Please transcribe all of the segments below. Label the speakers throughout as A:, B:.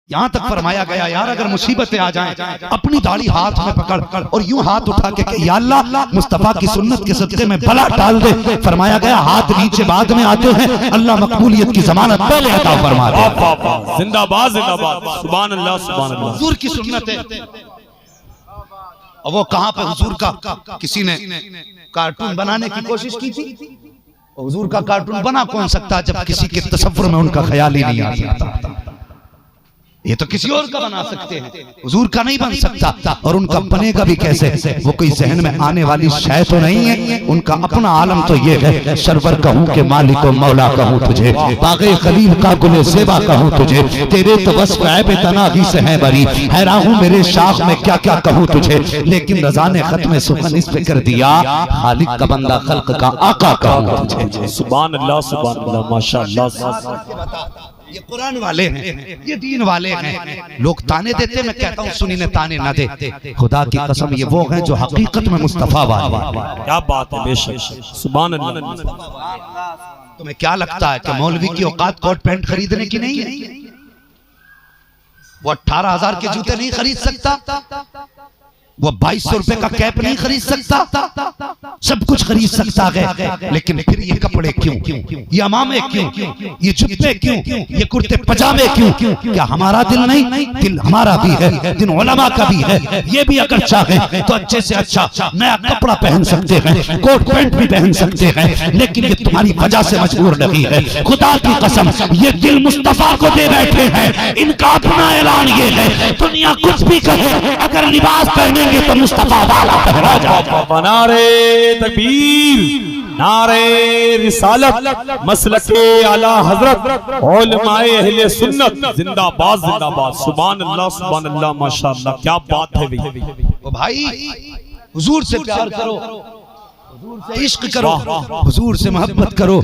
A: यहाँ तक फरमाया गया यार अगर मुसीबतें आ जाएं अपनी दाढ़ी हाथ में पकड़ और यूं हाथ उठा के या अल्लाह मुस्तफा की सुन्नत के सदके में भला डाल दे। फरमाया गया हाथ नीचे बाद में आते हैं, अल्लाह मकबूलियत की जमानत पहले अता फरमा दे।
B: जिंदाबाद जिंदाबाद, सुभान अल्लाह सुभान अल्लाह।
A: हुजूर की सुन्नत है। और वो कहां पे हुजूर का किसी ने कार्टून बनाने की कोशिश की थी। हुजूर का कार्टून बना कौन सकता जब किसी के तसव्वुर में उनका ख्याल ही नहीं आ सकता। ये तो किसी और का बना सकते हैं, हुजूर का नहीं बन सकता। और उनका बनेगा भी कैसे, वो कोई जहन में आने वाली शय तो नहीं है। उनका अपना आलम तो ये है, सरवर कहूँ के मालिक मौला कहूँ तुझे, बाग़े खलील का गुले ज़ेबा कहूँ तुझे, तेरे तो वस्फ़ ऐब तनाही से है बरी, हैरान हूँ मेरे शाख में क्या क्या कहूँ तुझे। लेकिन रज़ा ने ख़त्म सुखन इस पे कर दिया, खालिक का बंदा खल्क का आका कहूँ तुझे।
B: सुभान अल्लाह माशाअल्लाह।
A: ये कुरान वाले हैं, ये दीन वाले हैं। लोग ताने देते, मैं कहता हूँ सुनी ने ताने ना दे। खुदा की कसम ये वो हैं जो हकीकत में मुस्तफा वाले।
B: क्या बात है, बेशक सुभान अल्लाह।
A: तुम्हें क्या लगता है कि मौलवी की औकात कोट पैंट खरीदने की नहीं है? वो 18,000 के जूते नहीं खरीद सकता, वो 2200 रुपए का कैप नहीं खरीद सकता, सब कुछ खरीद सकता है। लेकिन फिर ये कपड़े क्यों, ये अमामे क्यों, ये जुत्ते क्यों, ये कुर्ते पजामे क्यों? क्या हमारा दिल नहीं? दिल हमारा भी है, दिल उलमा का भी है। ये भी अगर चाहे तो अच्छे से अच्छा नया कपड़ा पहन सकते हैं, कोट पैंट भी पहन सकते हैं। लेकिन ये तुम्हारी वजह से मजबूर नहीं है। खुदा की कसम ये दिल मुस्तफा को दे बैठे हैं। इनका अपना ऐलान ये है, दुनिया कुछ भी कहे, अगर लिबास पहने तो मुस्तफा वाला पहरा जाए।
B: नारे तकबीर, नारे रिसालत, मसलके आला हजरत, उलमाए अहले सुन्नत जिंदाबाद जिंदाबाद। सुभान अल्लाह माशाअल्लाह। क्या बात है
A: भाई, हुजूर से प्यार करो, हुजूर से इश्क करो, हुजूर से मोहब्बत करो।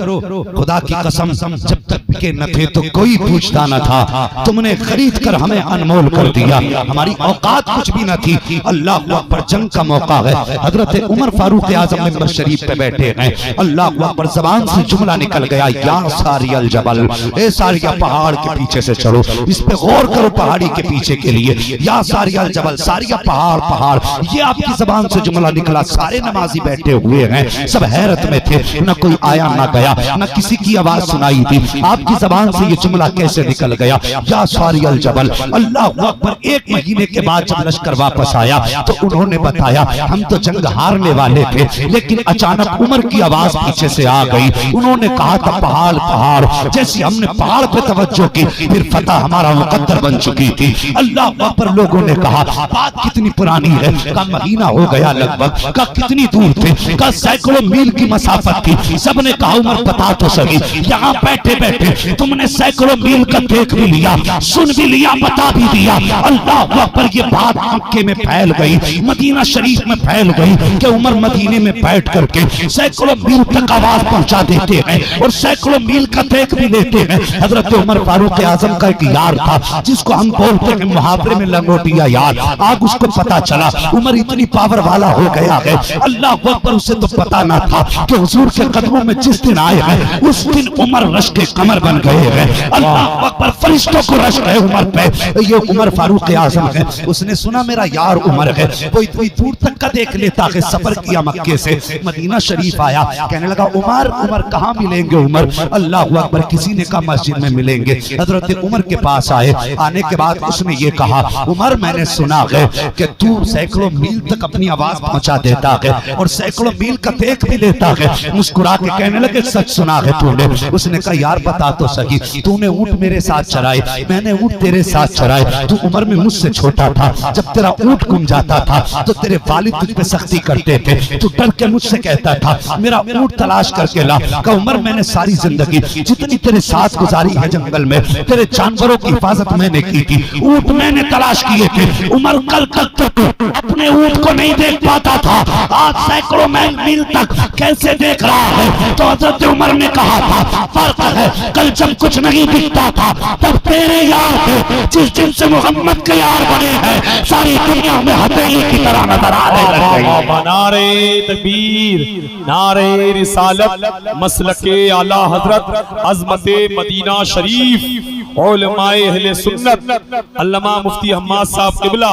A: खुदा की कसम जब तक बिके न थे तो कोई पूछता न था, तुमने खरीद कर हमें अनमोल कर दिया। हमारी औकात कुछ भी न थी। अल्लाह अकबर, जंग का मौका है। हजरत उमर फारूक आजम मिंबर शरीफ पे बैठे हैं। अल्लाह अकबर, जबान से जुमला निकल गया, या सारियल जबल, ए सारिया पहाड़ के पीछे से चलो। इस पे गौर करो, पहाड़ी के पीछे के लिए या सारियल जबल, सारिया पहाड़ पहाड़, ये आपकी जबान से जुमला निकला। सारे नमाजी बैठे हुए हैं, सब हैरत में थे, न कोई आया ना गया, न किसी की आवाज सुनाई थी। आपकी जबान से ये जुमला कैसे निकल गया, या सारियल जबल। अल्लाह अकबर। 1 महीने के बाद जब लश्कर वापस आया तो उन्होंने बताया हम तो जंग हारने वाले थे, लेकिन अचानक उमर की आवाज पीछे से आ गई। उन्होंने कहा था पहाड़ पहाड़, जैसे हमने पहाड़ पे तवज्जो की फिर फतह हमारा मुकद्दर बन चुकी थी। अल्लाह अकबर। लोगों ने कहा बात कितनी पुरानी है, का महीना हो गया लगभग, का कितनी दूर थे, का सैकड़ों मील की मसाफत थी। सबने कहा उमर बता तो सही, यहाँ बैठे बैठे तुमने सैकड़ों मील का देख भी लिया, सुन भी लिया, बता भी दिया। अल्लाह अकबर। ये बात मक्के में फैल गई, मदीना शरीफ में फैल गई कि उमर मदीने में बैठ करके सैकड़ों मील तक आवाज पहुंचा देते हैं और सैकड़ों मील का देख भी लेते हैं। हजरत उमर फारूक आजम का एक यार था जिसको हम बोलते हैं मुहावरे में लंगोटिया यार। आज उसको पता चला उमर इतनी पावर वाला हो गया है। अल्लाह अकबर। उसे तो पता ना था कि हुजूर के कदमों में जिस दिन आए हैं उस दिन उमर रश के कमर बन गए हैं। अल्लाह अकबर। फरिश्तों को रश है उमर पे। ये उमर फारूक आजम है। उसने सुना मेरा यार उमर है, वो इतनी दूर तक का देख लेता है। सफर किया मक्के से मदीना शरीफ आया, कहने लगा उमर उमर कहाँ मिलेंगे उमर? अल्लाह अकबर। किसी ने कहा मस्जिद में मिलेंगे। हजरत उमर के पास आए। आने के बाद उसने ये कहा उमर मैंने सुना है कि तू सैकड़ों मील तक अपनी आवाज पहुंचा देता है और सैकड़ों मील का देख भी लेता है। मुस्कुरा के कहने लगे सच सुना है तूने? उसने कहा यार बता तो सही, तूने ऊंट मेरे साथ चराए, मैंने ऊंट तेरे साथ चराए। तू उम्र में मुझसे छोटा था, जब तेरा ऊंट गुम जाता था तो तेरे वालिद तुझ पे सख्ती करते थे। तू डर के मुझसे कहता था मेरा ऊंट तलाश करके ला। का उमर मैंने सारी जिंदगी जितनी तेरे साथ गुजारी है जंगल में, तेरे जानवरों की हिफाजत मैंने की थी, ऊंट मैंने तलाश किए थे। उमर कल तक अपने ऊंट को नहीं देख पाता था, आज सैकड़ों मील तक कैसे देख रहा है? तो हजरत उमर ने कहा था फर्क है, कल जब कुछ नहीं दिखता था तब तेरे यार थे, जिस दिन से मोहम्मद के यार बने हैं सारी दुनिया में हथेली की तरह नजर आने लग गई।
B: नारे तकबीर, नारे रिसालत, मसलके आला हजरत, अज़मते मदीना शरीफ, उलमाए अहले सुन्नत अल्लामा मुफ्ती हम्माद साहब किबला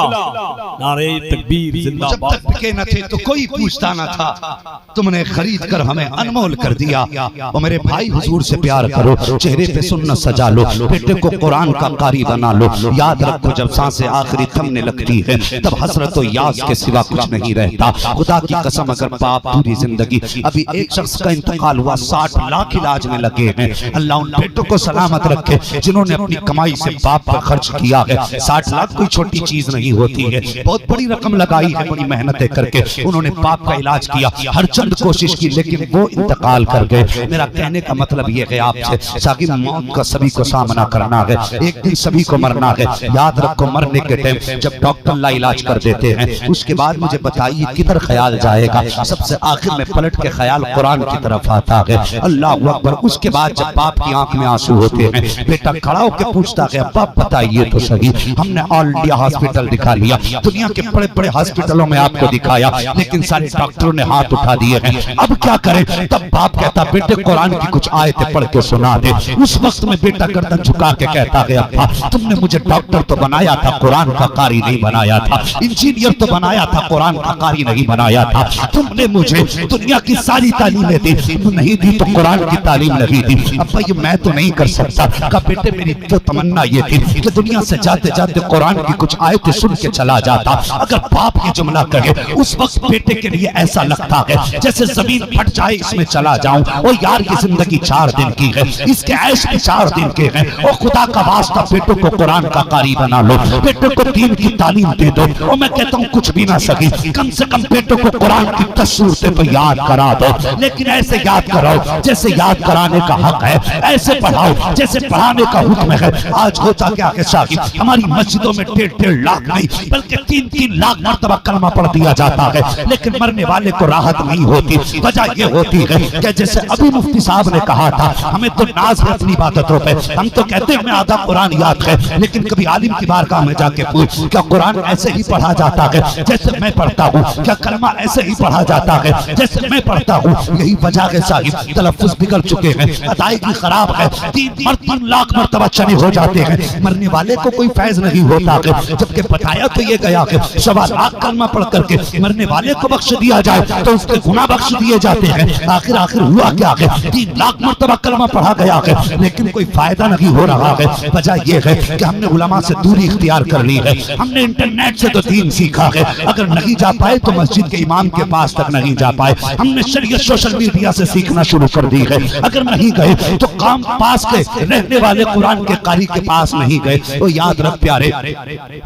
B: नारे तकबीर
A: जब
B: जिंदाबाद।
A: तक बिके न थे तो कोई पूछता न था, तुमने खरीद कर हमें अनमोल कर दिया। और मेरे भाई हुजूर से प्यार करो, चेहरे पे सुन्नत सजा लो, बेटे को कुरान का कारी बना लो। याद रखो जब सांसें आखिरी थमने लगती है तब हसरत और यास के सिवा कुछ नहीं रहता। खुदा की कसम अगर बाप पूरी जिंदगी, अभी एक शख्स का इंतकाल हुआ 60 लाख इलाज में लगे हैं, अल्लाह उन बेटों को सलामत रखे जिन्होंने अपनी कमाई से बाप पर खर्च किया है। 60 लाख कोई छोटी चीज नहीं होती है, बहुत बड़ी रकम लगाई है, बड़ी मेहनतें करके उन्होंने बाप का इलाज किया, हर चंद कोशिश की, लेकिन वो इंतकाल कर गए। मेरा कहने का मतलब ये है आपसे साकिब, मौत का सभी को सामना करना है, एक दिन सभी को मरना है। याद रखो मरने के टाइम जब डॉक्टर ला इलाज कर देते हैं उसके बाद मुझे बताइए किधर ख्याल जाएगा? सबसे आखिर में पलट के ख्याल कुरान की तरफ आता है। अल्लाह अकबर। उसके बाद जब बाप की आंख में आंसू होते हैं, बेटा खड़ा होकर पूछता है बाप बताइए तो सही, हमने ऑल इंडिया हॉस्पिटल दिखा लिया, दुनिया के बड़े बड़े हॉस्पिटलों में आपको दिखाया, लेकिन सारे डॉक्टरों ने हाथ उठा दिए हैं, अब क्या करें? तब बाप कहता बेटे कुरान की कुछ आयतें पढ़ के सुना दे। उस वक्त में बेटा गर्दन झुका के कहता है अब्बा तुमने मुझे डॉक्टर तो बनाया था, कुरान का कारी नहीं बनाया था, इंजीनियर तो बनाया था, कुरान का कारी नहीं बनाया था। तुमने मुझे दुनिया की सारी तालीमें दी, नहीं दी तो कुरान की तालीम नहीं दी। अब्बा ये मैं तो नहीं कर सकता। कहा बेटे मेरी तो तमन्ना ये थी कि दुनिया से जाते जाते कुरान की कुछ आयतें सुन के चला जाता। अगर बाप ये जुमला कहे उस वक्त बेटे के लिए ऐसा लगता है जैसे जमीन फट जाए इसमें चला जाऊं। और यार ये जिंदगी 4 दिन की है, इसके ऐश भी 4 दिन के हैं। और खुदा का वास्ता बेटों को कुरान का कारी बना लो, बेटों को दीन की तालीम दे दो। और मैं कहता हूँ कुछ भी ना सकी, कम से कम बेटों को कुरान की 10 सूरतें तो याद करा दो, लेकिन ऐसे याद कराओ जैसे याद कराने का हक है, ऐसे पढ़ाओ जैसे पढ़ाने का हुक्म है। आज होता क्या है साहिब, हमारी मस्जिदों में 1.5 लाख नहीं बल्कि 3-3 लाख मरतबा कलमा पढ़ दिया जाता है, लेकिन मरने वाले को राहत नहीं होती। वजह ये होती है कि जैसे अभी मुफ्ती साहब ने कहा था, हमें तो नाज है अपनी इबादतों पे, हम तो कहते हैं हमें आधा कुरान याद है, लेकिन कभी आलिम की बारगाह में जाके पूछ क्या कुरान ऐसे ही पढ़ा जाता है जैसे मैं पढ़ता हूँ? क्या कलमा ऐसे ही पढ़ा जाता है जैसे मैं पढ़ता हूँ? यही वजह है साहिब, तलफ्फुज़ बिगड़ चुके हैं, अदायगी खराब है, 3 लाख मरतबा चने हो जाते हैं, मरने वाले को कोई फैज नहीं होता है। जबकि बताया तो ये गया कि 1.25 लाख कलमा पढ़ करके मरने वाले को बख्श दिया जाए तो उसके गुनाह बख्श दिए जाते हैं। आखिर हुआ क्या है? 3 लाख मरतबा कलमा पढ़ा गया है, लेकिन कोई फायदा नहीं हो रहा है। वजह यह है कि हमने उलमा से दूरी इख्तियार कर ली है, हमने इंटरनेट से तो दीन सीखा है, अगर नहीं जा पाए तो मस्जिद के इमाम के पास तक नहीं जा पाए। हमने शरीयत सोशल मीडिया से सीखना शुरू कर दी है, अगर नहीं गए तो काम पास के रहने वाले कुरान के कारी के पास नहीं गए। तो याद रख प्यारे,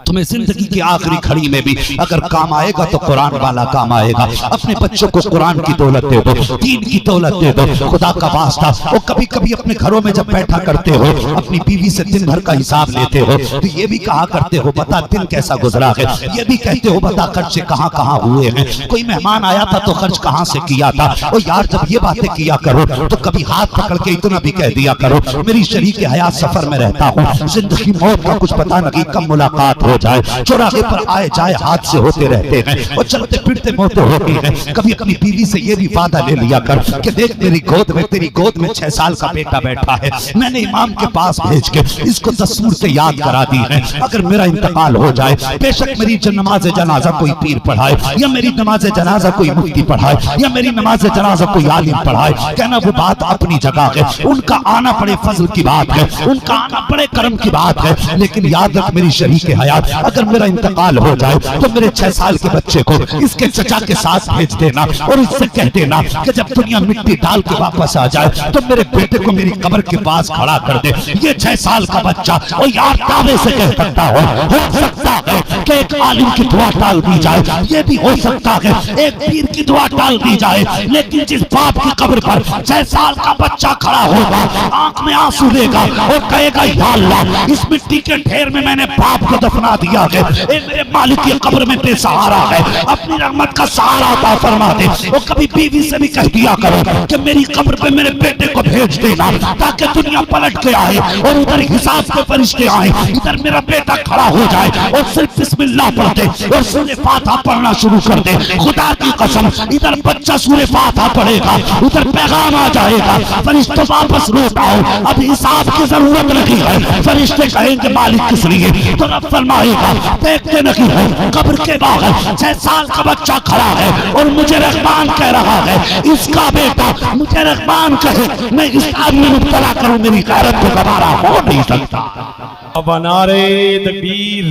A: तुम्हें जिंदगी की आखिरी घड़ी में भी अगर काम आएगा तो कुरान वाला काम आएगा। अपने बच्चों को कुरान की दौलत दे दो, दीन की दौलत दे दो, खुदा का वास्ता। और कभी कभी अपने घरों में जब बैठा करते हो, अपनी बीवी से दिन भर का हिसाब लेते हो, तो ये भी कहा करते हो बता दिन कैसा गुजरा है, ये भी कहते हो बता खर्चे कहाँ कहाँ हुए हैं, कोई मेहमान आया था तो खर्च कहाँ से किया था। और यार जब ये बातें किया करो तो कभी हाथ पकड़ के इतना भी कह दिया करो मेरी शरीक हयात सफर में रहता हूँ, जिंदगी मौत का कुछ पता नहीं, कब मुलाकात हो जाए, चौराहे पर आए जाए हादसे होते रहते हैं और चलते फिरते मौतें होती हैं। कभी अपनी बीवी से ये भी वादा ले लिया कर कि देख तेरी गोद में 6 साल का बेटा बैठा है, मैंने इमाम के पास भेज के इसको 10 सूरतें याद करा दी है, अगर मेरा इंतकाल हो जाए बेशक मेरी नमाज जनाजा कोई पीर पढ़ाए, या मेरी नमाज जनाजा कोई मुफ्ती पढ़ाए, या मेरी नमाज जनाजा कोई आलिम पढ़ाए, कहना वो बात अपनी जगह है, उनका आना बड़े फजल की बात है, उनका आना बड़े करम की बात है। लेकिन याद रख मेरी शरीक हयात, अगर मेरा इंतकाल हो जाए तो मेरे 6 साल के बच्चे को इसके चचा के साथ भेज देना और इससे कह देना कि जब दुनिया मिट्टी डाल के वापस आ जाए तो मेरे बेटे को मेरी कब्र के पास खड़ा कर दे। ये 6 साल का बच्चा और यार दावे से कह सकता हो सकता है कि एक आलिम की दुआ टाल दी जाए, ये भी हो सकता है एक पीर की दुआ टाल दी जाए, लेकिन जिस बाप की कब्र पर 6 साल का बच्चा खड़ा होगा, आंख में आंसू लेगा और कहेगा या अल्लाह इस मिट्टी के ढेर में मैंने बाप को दफना दिया है, मेरे मालिक की कब्र में बेसहारा है, अपनी रहमत का सहारा अता फरमा दे। और कभी बीवी से भी कह दिया करो कि मेरी कब्र पे मेरे बेटे को भेज देना ताकि दुनिया पलट के आए और उधर हिसाब के फरिश्ते आए, इधर मेरा बेटा खड़ा हो जाए और सिर्फ बिस्मिल्लाह पढ़ते और सूरह फातिहा पढ़ना शुरू कर दे, खुदा की कसम इधर बच्चा सूरह फातिहा पढ़ेगा, उधर पैगाम आ जाएगा, फरिश्ते वापस लौट आओ, अब हिसाब की जरूरत नहीं है। फरिश्ते कहेंगे मालिक किस लिए, तो रब फरमाएगा देखते नहीं है कब्र के बाहर 6 साल का बच्चा खड़ा है और मुझे रहमान कह रहा है, इसका बेटा मुझे रहमान कहे, मैं इस आदमी में मुब्तला करूं, मेरी गैरत को गवारा हो नहीं सकता।
B: अब नारे तकबीर,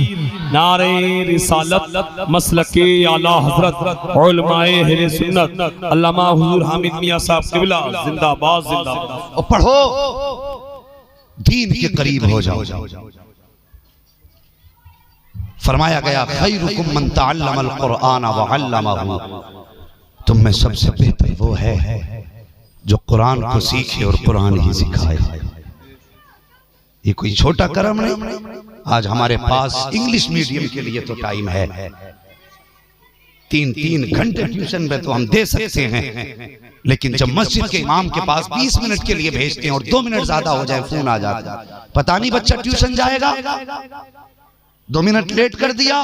B: नारे रिसालत, मसलके आला हजरत उलमाए अहले सुन्नत अल्लामा हुजूर हामिद मियां साहब क़िबला जिंदाबाद जिंदाबाद।
A: और पढ़ो, दीन के करीब हो जाओ। फरमाया गया खैरुकुम मन तअल्लमल कुरआन व अल्लमहु, तुम में सबसे बेहतर वो है जो कुरान को सीखे और कुरान ही सिखाए। ये कोई छोटा कर्म नहीं। आज हमारे पास इंग्लिश मीडियम के लिए तो टाइम है, 3-3 घंटे ट्यूशन में तो हम दे सकते हैं, लेकिन जब मस्जिद के इमाम के पास 20 मिनट के लिए भेजते हैं और 2 मिनट ज्यादा हो जाए फोन आ जाता है, पता नहीं बच्चा ट्यूशन जाएगा, 2 मिनट लेट कर दिया।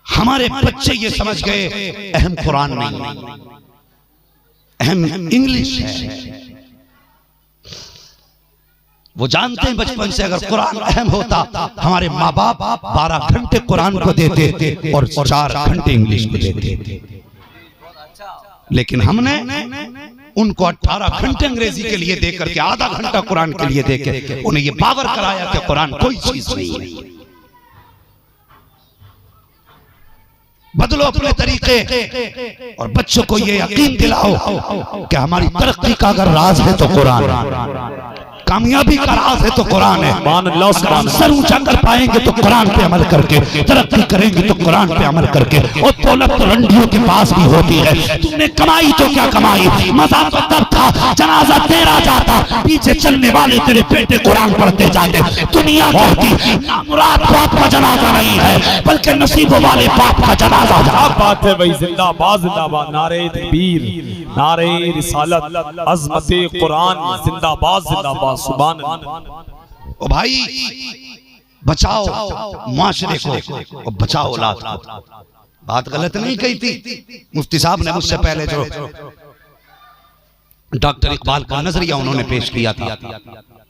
A: हमारे बच्चे ये समझ गए अहम कुरान नहीं, अहम इंग्लिश है। वो जानते हैं बचपन से अगर कुरान अहम होता, हमारे माँ बाप 12 घंटे कुरान को देते और 4 घंटे इंग्लिश को देते, लेकिन हमने उनको 18 घंटे अंग्रेजी के लिए देकर के आधा घंटा कुरान के लिए देकर उन्हें ये बावर कराया कि कुरान कोई चीज नहीं है। बदलो अपने तरीके और बच्चों को ये यकीन दिलाओ कि हमारी तरक्की का अगर राज है तो कुरान है, कामयाबी का राज है तो कुरान है। हम सर ऊंचा कर पाएंगे तो कुरान पे अमल करके, तरक्की करेंगे तो कुरान पे अमल करके। और दौलत तो रंडियों के पास भी होती है, तुमने कमाई तो क्या कमाई, मजा तो तब था जनाजा तेरा जाता, पीछे चलने वाले तेरे बेटे कुरान पढ़ते जाते। दुनिया कहती नामुराद बाप का जनाजा नहीं है, बल्कि नसीबों वाले बाप का जनाजा।
B: क्या बात है भाई, जिंदाबाद जिंदाबाद, नारे तकबीर, नारे रिसालत, अज़मते कुरान जिंदाबाद जिंदाबाद, सुभान अल्लाह।
A: ओ भाई बचाओ माशरे को और बचाओ औलाद को। बात गलत नहीं कही थी। मुफ्ती साहब ने मुझसे पहले जो डॉक्टर इकबाल का नजरिया उन्होंने पेश किया था,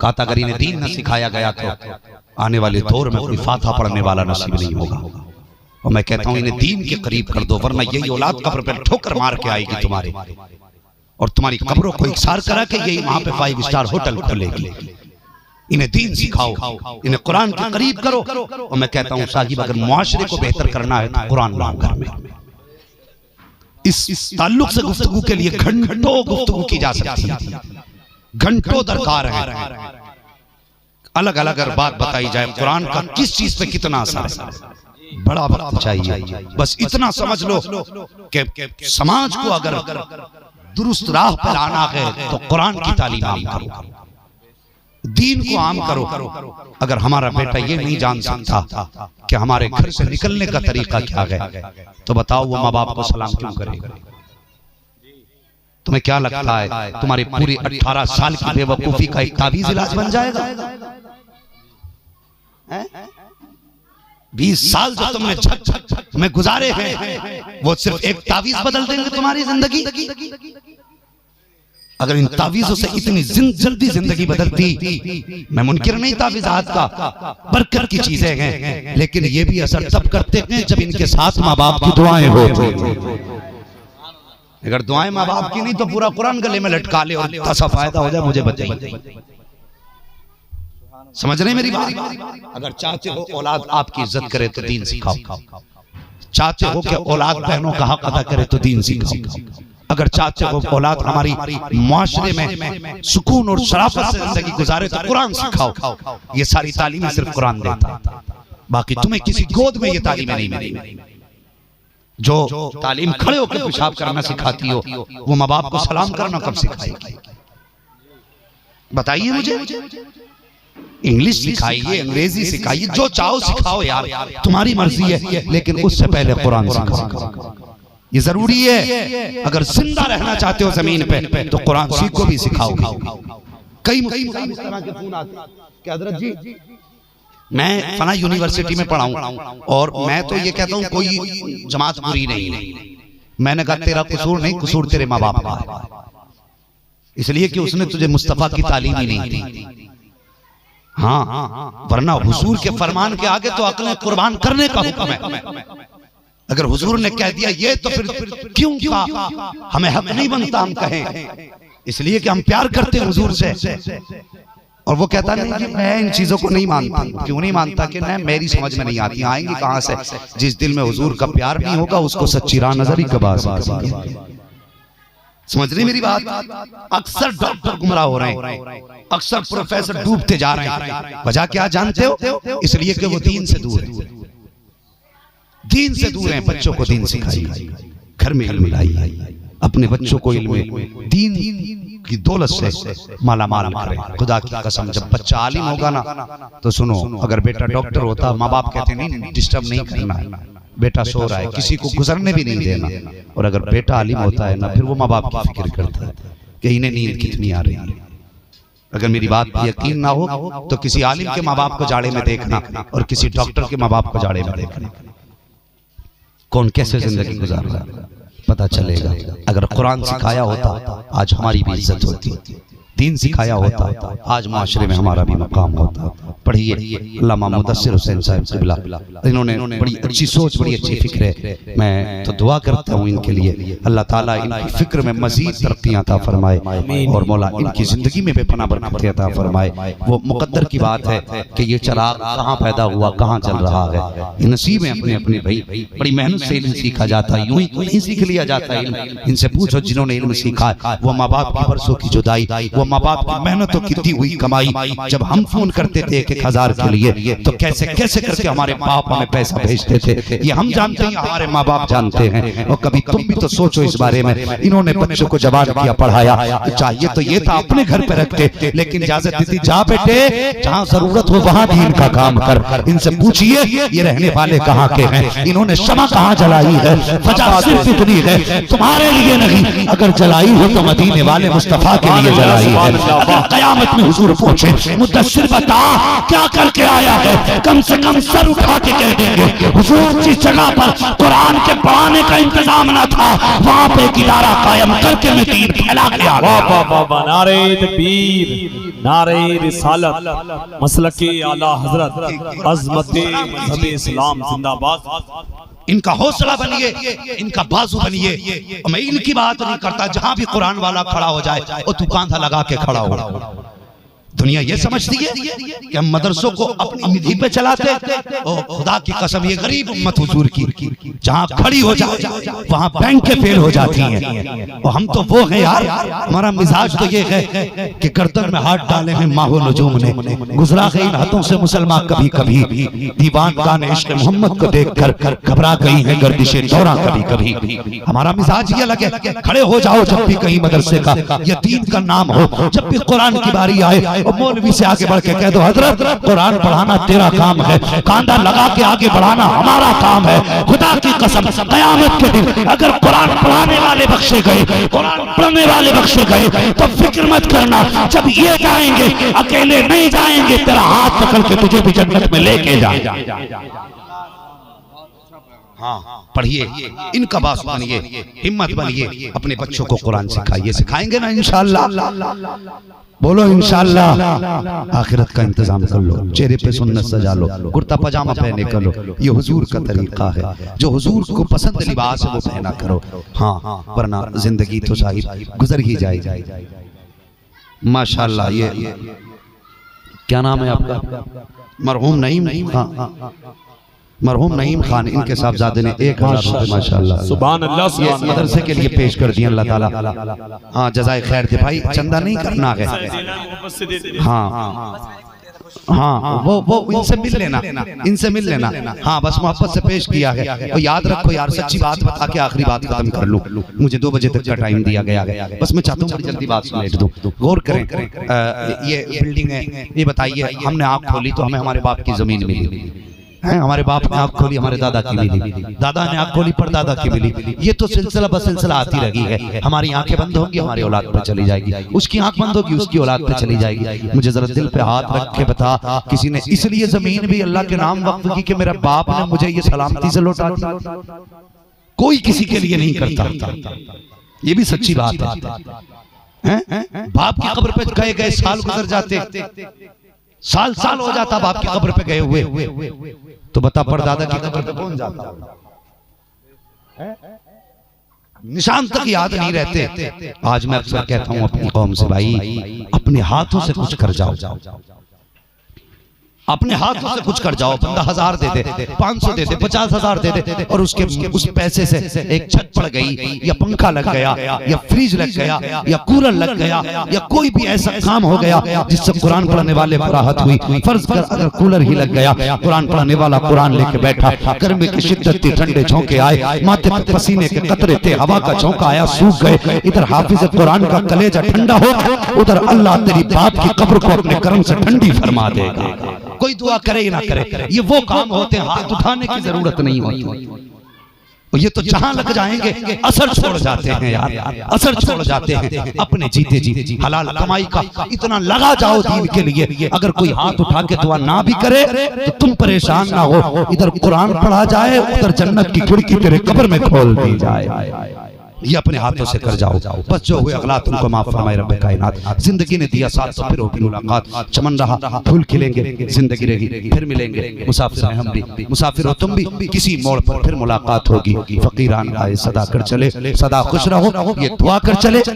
A: कहा था अगर इन्हें दीन न सिखाया गया तो आने वाले दौर में कोई फातिहा पढ़ने वाला नसीब नहीं होगा। और मैं कहता हूं इन्हें दीन के करीब कर दो, वरना यही औलाद कब्र पर ठोकर मार के आएगी तुम्हारे, और तुम्हारी कब्रों को इकसार करा के यही वहां पे 5 स्टार होटल खोलेगी। इन्हें दीन सिखाओ, इन्हें कुरान के करीब करो। और मैं कहता हूं साहिब अगर मुआशरे को बेहतर करना है तो कुरान लाओ घर में। इस ताल्लुक से गुफ्तगू के लिए घंटों गुफ्तगू की जा सकती है, घंटों दरकार है। अलग अलग अगर बात बताई जाए कुरान का किस चीज पे कितना असर है, बड़ा वक्त चाहिए। बस इतना समझ लो कि समाज को अगर दुरुस्त राह पर आना है तो कुरान की तालीम आम करो, दीन को आम करो। अगर हमारा बेटा ये नहीं जान सकता कि हमारे घर से निकलने का तरीका क्या है, तो बताओ वो माँ बाप को सलाम क्यों करेगा? तुम्हें क्या लगता है तुम्हारी पूरी 18 साल की बेवकूफी का एक तावीज इलाज बन जाएगा? 20 साल जो तुमने झक में गुजारे हैं वो सिर्फ एक तावीज बदल देंगे तुम्हारी जिंदगी। अगर इन तावीजों से इतनी जल्दी जिंदगी बदलती, मैं मुनकिर नहीं तावीज़ात का, बरकत की चीजें हैं, लेकिन ये भी असर तब करते हैं जब इनके साथ माँ बाप की दुआएं हो। अगर दुआएं माँ बाप की नहीं तो पूरा कुरान गले में लटका ले और ऐसा फायदा हो जाए, मुझे बताइए। समझ रहे मेरी बात? अगर चाहते हो औलाद आपकी इज्जत करे तो दीन सिखाओ, चाहते हो कि औलाद बहनों का हक अदा करे तो दीन सिखाओ, अगर चाहते हो औलाद हमारी मुआशरे में सुकून और शराफत से जिंदगी गुजारे तो कुरान सिखाओ। ये सारी तालीमें सिर्फ कुरान देता, बाकी तुम्हें किसी गोद में ये तालीमें नहीं मिलेगी। जो तालीम खड़े होकर पेशाब करना सिखाती हो वो माँ बाप को सलाम करना कब सिखाएगी? बताइए मुझे। इंग्लिश सिखाइए, अंग्रेजी सिखाइए, जो चाहो सिखाओ यार, तुम्हारी मर्जी है, लेकिन उससे पहले कुरान सिखाओ। ये जरूरी है। अगर जिंदा रहना चाहते हो जमीन पे तो कुरान सीखो भी सिखाओ। कई इस तरह के फोन आते हैं कि हजरत जी मैं फला यूनिवर्सिटी में पढ़ा हूं और मैं तो ये कहता हूं कोई जमात बुरी नहीं है। मैंने कहा तेरा कसूर नहीं, कसूर तेरे माँ बाप का है, इसलिए कि उसने तुझे मुस्तफा की तालीम ही नहीं दी। हाँ, वरना हुजूर के फरमान के आगे तो अक्लें कुर्बान करने का हुक्म है। अगर हुजूर ने कह दिया ये तो फिर क्यों का हमें हक नहीं बनता हम कहें, इसलिए कि हम प्यार करते हैं हुजूर से। और वो कहता नहीं कि मैं इन चीजों को नहीं मानता। क्यों नहीं मानता? कि नहीं, मेरी समझ में नहीं आती, आएंगी कहां से? जिस दिल में हुजूर का प्यार नहीं होगा उसको सच्ची राह नजर ही कबा सकती है। समझ रही मेरी बात? अक्सर डॉक्टर गुमराह हो रहे हैं, अक्सर प्रोफेसर डूबते जा रहे हैं। वजह क्या जानते हो? इसलिए कि वो दीन से दूर है, दीन से दूर हैं। बच्चों को दीन सिखाइए, घर में इल्म लाइए, अपने बच्चों को इल्म दीन की दौलत से माला माल करें। खुदा की कसम, जब बच्चा आलिम होगा ना तो सुनो, अगर बेटा डॉक्टर होता, माँ बाप कहते नहीं डिस्टर्ब नहीं करना है, बेटा सो रहा है, किसी को गुजरने भी नहीं देना। और अगर बेटा आलिम होता है ना, फिर वो माँ बाप की फिक्र करता है कि इन्हें नींद कितनी आ रही है। अगर मेरी बात पर यकीन ना हो तो किसी आलिम के माँ बाप को जाड़े में देखना और किसी डॉक्टर के माँ बाप को जाड़े में देखना, कौन कैसे जिंदगी गुजार रहा है पता चलेगा। अगर कुरान सिखाया होता आज हमारी भी इज्जत होती, दीन सिखाया होता आज माशरे में हमारा भी मकाम होता। पढ़िए अल्लामा मुदस्सिर हुसैन साहब क़िबला, इन्होंने बड़ी अच्छी सोच, बड़ी अच्छी फिक्र है। मैं तो दुआ करता हूँ इनके लिए, अल्लाह ताला इनकी फिक्र में मजीद तरक्की अता फरमाए और मौला इनकी जिंदगी में बेपनाह बरकत अता फरमाए। वो मुकद्दर की बात है कि ये चिराग कहाँ पैदा हुआ, कहाँ चल रहा है, ये नसीब है अपने अपने। भाई बड़ी मेहनत से इल्म सीखा जाता है, यूं ही नहीं सीख लिया जाता है। इनसे पूछो जिन्होंने इल्म सीखा, वो माँ बाप की बरसों की जुदाई, वो माँ बाप की मेहनतों की दी हुई कमाई, जब हम फोन करते थे 1,000 के लिए तो कैसे कैसे करके हमारे बाप हमें पैसा भेजते थे, ये हम जानते हैं, हमारे माँ बाप जानते हैं। और कभी तुम भी तो सोचो इस बारे में। इन्होंने बच्चों को जवान किया, पढ़ाया, चाहिए तो ये था अपने घर पे रखते, लेकिन इजाजत दी जा बेटे जहाँ जरूरत हो वहाँ दीन का काम कर। इनसे पूछिए ये रहने वाले कहाँ के हैं, इन्होंने शमा कहाँ जलाई है? वजह सिर्फ इतनी है तुम्हारे लिए नहीं, अगर जलाई हो तो मदीने वाले मुस्तफा के लिए जलाई है। कयामत में हुजूर पूछे मुदस्सिर बता क्या करके आया है, कम से कम सर उठा के कह देंगे हुजूर जिस जगह पर कुरान के पढ़ाने का इंतजाम न था वहां पे एक इदारा कायम करके मैं दीन फैला के आ गया।
B: वाह वाह वाह, नारे तकबीर, नारे रिसालत, मसलके आला हजरत, अज़मते मज़हब इस्लाम जिंदाबाद।
A: इनका हौसला बनिए, इनका बाजू बनिए। मैं इनकी बात नहीं करता, जहां भी कुरान वाला खड़ा हो जाए और तू कांधा लगा के खड़ा हो। दुनिया ये समझती है कि हम मदरसों को अपनी निधि पे चलाते, और खुदा की कसम ये गरीब उम्मत हुजूर की जहां खड़ी हो जाए वहां बैंकें फेल हो जाती हैं। और हम तो वो हैं यार, हमारा मिजाज तो ये है कि गर्दन में हाथ डाले हैं माहो नजूम ने, गुजरा गई इन हाथों से मुसलमान कभी कभी, दीवान गाने इश्क मोहम्मद को देखकर घबरा गई है गर्दिशे दौरा कभी कभी। हमारा मिजाज ये लगे, खड़े हो जाओ जब भी कहीं मदरसे का या दीन का नाम हो, जब भी कुरान की बारी आए और मौलवी से आगे बढ़ के कह दो हजरत कुरान पढ़ाना तेरा काम है, कांधा लगा के आगे बढ़ाना हमारा काम है। खुदा की कसम कयामत के दिन अगर कुरान पढ़ाने वाले बख्शे गए, कुरान पढ़ने वाले बख्शे गए, तो फिक्र मत करना, जब ये जाएंगे अकेले नहीं जाएंगे, तेरा हाथ पकड़ के तुझे भी जन्नत में लेके जाएंगे। हाँ, पढ़िए, इनका बास बनिए, हिम्मत बनिए, अपने बच्चों को कुरान सिखाइए। सिखाएंगे ना इंशाअल्लाह, बोलो इंशाअल्लाह। आखिरत का इंतजाम कर लो, चेहरे पे सुन्नत सजा लो, कुर्ता पजामा पहने कर लो, ये हुजूर का तरीका है। जो हुजूर को पसंद लिबास है वो पहना करो। हाँ, वरना जिंदगी तो साहिब गुजर ही जाएगी। माशाअल्लाह, ये क्या नाम है आपका? मरहूम नईम, हाँ, मरहूम नईम खान, इनके साहबजादे ने 1000 रुपए माशाअल्लाह
B: सुभान अल्लाह
A: ये मदरसे के लिए पेश कर दिए। अल्लाह ताला हाँ जज़ाए खैर दे। भाई चंदा नहीं करना है, हाँ हाँ, वो इनसे मिल लेना, इनसे मिल लेना। हाँ, बस मोहब्बत से पेश किया है। और याद रखो यार, सच्ची बात बता के आखिरी बात खत्म कर लूं, मुझे 2 बजे तक का टाइम दिया गया है। बस मैं चाहता हूँ बड़ी जल्दी बात समेट दूं। गौर करें, ये बिल्डिंग है, ये बताइए, हमने आँख खोली तो हमें हमारे बाप की जमीन मिली, हैं, हमारे बाप ने आंख खोली हमारे दादा की मिली, दादा ने आंख खोली परदादा की मिली। ये तो सिलसिला ब सिलसिला आती लगी है। हमारी आंखें बंद होंगी हमारी औलाद पे चली जाएगी, उसकी आंख बंद होगी उसकी औलाद पे चली जाएगी। मुझे जरा दिल पे हाथ रख के बता, किसी ने इसलिए जमीन भी अल्लाह के नाम वक्फ की कि मेरा बाप ने मुझे ये सलामती से लौटा दी? कोई किसी के लिए नहीं करता, ये भी सच्ची बात है। बाप की कब्र पे गए गए साल गुजर जाते, साल साल हो जाता बाप की कब्र पे गए हुए, तो बता परदादा की कब्र पे कौन जाता? निशान तक याद नहीं रहते। आज मैं अक्सर कहता हूं अपनी कौम से, भाई अपने हाथों से कुछ कर जाओ, अपने हाथों से कुछ कर जाओ। बंदा 1000 दे दे, 500 दे दे, 50,000 दे दे, और उसके उस पैसे से एक छत पड़ गई या पंखा लग गया या फ्रिज लग गया या कूलर लग गया या कोई भी ऐसा काम हो गया जिससे कुरान पढ़ने वाले पर राहत हुई। फर्ज कर अगर कूलर ही लग गया, कुरान पढ़ने वाला कुरान लेके बैठा, गर्मी की शिद्दत थी, ठंडे झोंके आए, माथे पर पसीने के कतरे थे, हवा का झोंका आया, सूख गए। इधर हाफिज कुरान का कलेजा ठंडा हो, उधर अल्लाह तेरी बाप की कब्र को अपने करम से ठंडी फरमा देगा। कोई दुआ करे या ना करे, ये वो काम होते हैं हाथ उठाने की जरूरत नहीं होती। ये तो जहां लग जाएंगे असर छोड़ जाते हैं यार, असर छोड़ जाते हैं। अपने जीते जी हलाल कमाई का इतना लगा जाओ दीन के लिए। अगर कोई हाथ उठा के दुआ ना भी करे तो तुम परेशान ना हो, इधर कुरान पढ़ा जाए, उधर जन्नत की खिड़की तेरे कब्र में खोल दी जाए। ये अपने हाथों से कर जाओ, बस जो हुए अगला तुमको माफ फरमाए रब्बे कायनात। जिंदगी ने दिया साथ तो फिर होगी मुलाकात, चमन रहा फूल खिलेंगे, जिंदगी रही फिर मिलेंगे। मुसाफिर हैं हम भी, मुसाफिर हो तुम भी, किसी मोड़ पर फिर मुलाकात होगी। फकीरान आए सदा कर चले, सदा खुश रहो, ये दुआ कर चले।